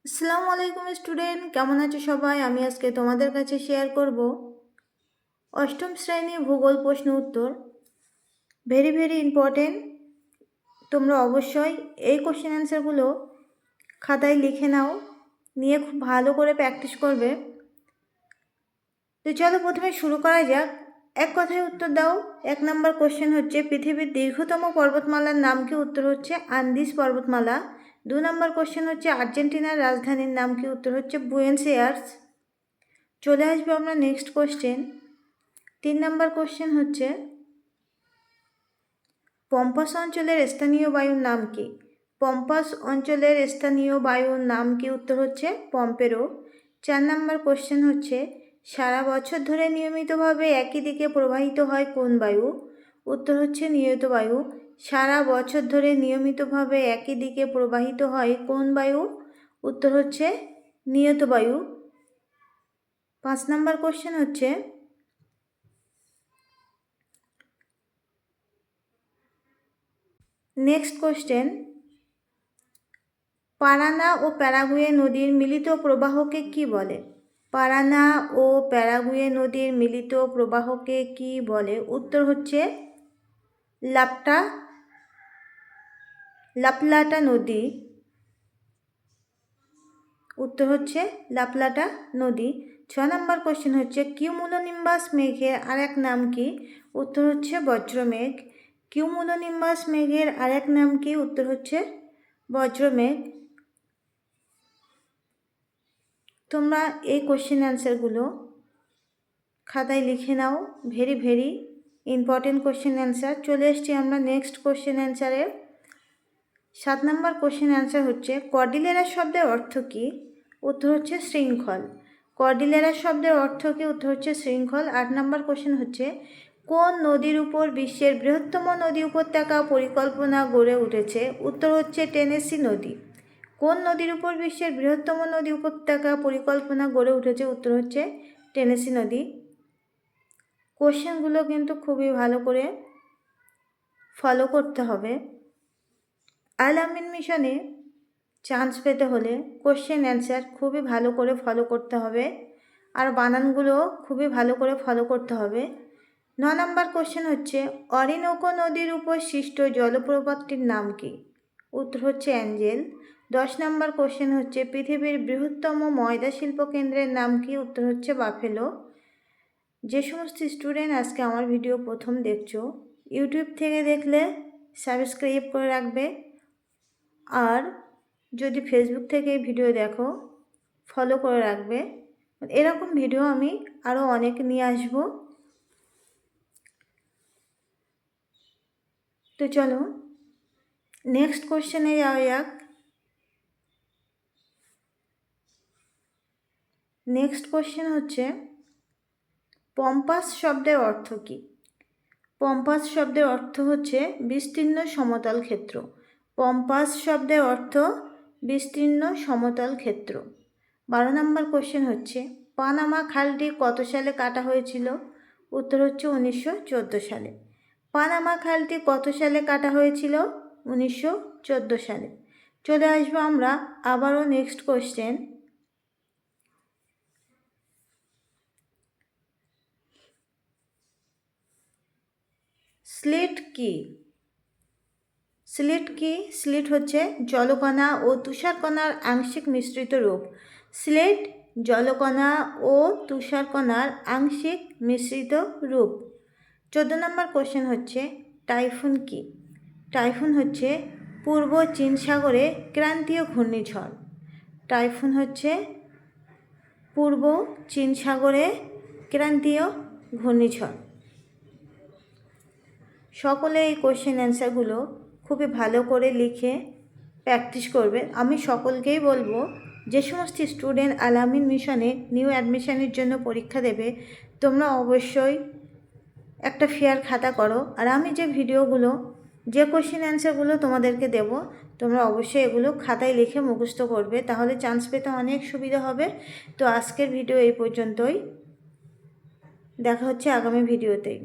আসসালামু আলাইকুম স্টুডেন্ট, কেমন আছো সবাই? আমি আজকে তোমাদের কাছে শেয়ার করব অষ্টম শ্রেণী ভূগোল প্রশ্ন উত্তর। Very important. তোমরা অবশ্যই এই কোশ্চেন অ্যান্সারগুলো খাতায় লিখে নাও, নিয়ে খুব ভালো করে প্র্যাকটিস করবে। তো চলো প্রথমে শুরু করা যাক। এক কথায় উত্তর দাও। 1 নম্বর কোশ্চেন হচ্ছে পৃথিবীর দীর্ঘতম পর্বতমালার নাম কি? উত্তর হচ্ছে আন্দিজ পর্বতমালা। 2 নম্বর কোশ্চেন হচ্ছে আর্জেন্টিনার রাজধানীর নাম কি? উত্তর হচ্ছে বুয়েন্স এয়ার্স। চলে আসবে আমরা নেক্সট কোশ্চেন। 3 নম্বর কোশ্চেন হচ্ছে পম্পাস অঞ্চলের স্থানীয় বায়ুর নাম কি? পম্পাস অঞ্চলের স্থানীয় বায়ুর নাম কি? উত্তর হচ্ছে পম্পেরো। 4 নম্বর কোশ্চেন হচ্ছে সারা বছর ধরে নিয়মিতভাবে একই দিকে প্রবাহিত হয় কোন বায়ু? উত্তর হচ্ছে নিয়ত বায়ু। সারা বছর ধরে নিয়মিতভাবে একই দিকে প্রবাহিত হয় কোন বায়ু? উত্তর হচ্ছে নিয়ত বায়ু। 5 নম্বর কোশ্চেন হচ্ছে নেক্সট কোশ্চেন, পারানা ও প্যারাগুয়ে নদীর মিলিত প্রবাহকে কি বলে? পারানা ও প্যারাগুয়ে নদীর মিলিত প্রবাহকে কি বলে? উত্তর হচ্ছে লাপ্লাটা নদী। উত্তর হচ্ছে লাপ্লাটা নদী। 6 নম্বর কোশ্চেন হচ্ছে কিউমুলোনিম্বাস মেঘের আর এক নাম কি? উত্তর হচ্ছে বজ্রমেঘ। কিউমুলোনিম্বাস মেঘের আর এক নাম কি? উত্তর হচ্ছে বজ্রমেঘ। তোমরা এই কোশ্চেন অ্যান্সারগুলো খাতায় লিখে নাও। Very important question answer. চলে এসছি আমরা নেক্সট কোশ্চেন অ্যান্সারে। 7 নম্বর কোশ্চেন অ্যান্সার হচ্ছে কর্ডিলেরা শব্দের অর্থ কী? উত্তর হচ্ছে শৃঙ্খল। কর্ডিলেরা শব্দের অর্থ কী? উত্তর হচ্ছে শৃঙ্খল। 8 নম্বর কোশ্চেন হচ্ছে কোন নদীর উপর বিশ্বের বৃহত্তম নদী উপত্যকা পরিকল্পনা গড়ে উঠেছে? উত্তর হচ্ছে টেনেসি নদী। কোন নদীর উপর বিশ্বের বৃহত্তম নদী উপত্যকা পরিকল্পনা গড়ে উঠেছে? উত্তর হচ্ছে টেনেসি নদী। কোশ্চেনগুলো কিন্তু খুবই ভালো করে ফলো করতে হবে। আল আমিন মিশনে চান্স পেতে হলে কোশ্চেন অ্যান্সার খুবই ভালো করে ফলো করতে হবে, আর বানানগুলো খুবই ভালো করে ফলো করতে হবে। 9 নম্বর কোশ্চেন হচ্ছে অরিনোকো নদীর উপর সৃষ্ট জলপ্রপাতটির নাম কি? উত্তর হচ্ছে অ্যাঞ্জেল। 10 নম্বর কোশ্চেন হচ্ছে পৃথিবীর বৃহত্তম ময়দা শিল্প কেন্দ্রের নাম কি? উত্তর হচ্ছে বাফেলো। যে সমস্ত স্টুডেন্ট আজকে আমার ভিডিও প্রথম দেখছো, ইউটিউব থেকে দেখলে সাবস্ক্রাইব করে রাখবে, আর যদি ফেসবুক থেকে ভিডিও দেখো ফলো করে রাখবে। এরকম ভিডিও আমি আরও অনেক নিয়ে আসব। তো চলো নেক্সট কোশ্চেনে যাওয়া যাক। নেক্সট কোশ্চেন হচ্ছে পম্পাস শব্দের অর্থ কী? পম্পাস শব্দের অর্থ হচ্ছে বিস্তীর্ণ সমতল ক্ষেত্র। পম্পাস শব্দের অর্থ বিস্তীর্ণ সমতল ক্ষেত্র। 12 নম্বর কোশ্চেন হচ্ছে পানামা খালটি কত সালে কাটা হয়েছিল? উত্তর হচ্ছে 1914 সালে। পানামা খালটি কত সালে কাটা হয়েছিল? 1914 সালে। চলে আসবো আমরা আবারও নেক্সট কোশ্চেন। স্লিট কি? স্লিট কি? স্লিট হচ্ছে জলকণা ও তুষারকণার আংশিক মিশ্রিত রূপ। স্লিট জলকণা ও তুষারকণার আংশিক মিশ্রিত রূপ। 14 নম্বর কোশ্চেন হচ্ছে টাইফুন কি? টাইফুন হচ্ছে পূর্ব চীন সাগরে ক্রান্তীয় ঘূর্ণিঝড়। টাইফুন হচ্ছে পূর্ব চীন সাগরে ক্রান্তীয় ঘূর্ণিঝড়। সকলে এই কোশ্চেন অ্যান্সারগুলো খুবই ভালো করে লিখে প্র্যাকটিস করবে। আমি সকলকেই বলবো, যে সমস্ত স্টুডেন্ট আল আমিন মিশনে নিউ অ্যাডমিশনের জন্য পরীক্ষা দেবে, তোমরা অবশ্যই একটা ফেয়ার খাতা করো। আর আমি যে ভিডিওগুলো, যে কোশ্চেন অ্যান্সারগুলো তোমাদেরকে দেব, তোমরা অবশ্যই এগুলো খাতায় লিখে মুখস্থ করবে, তাহলে চান্স পেতে অনেক সুবিধা হবে। তো আজকের ভিডিও এই পর্যন্তই, দেখা হচ্ছে আগামী ভিডিওতেই।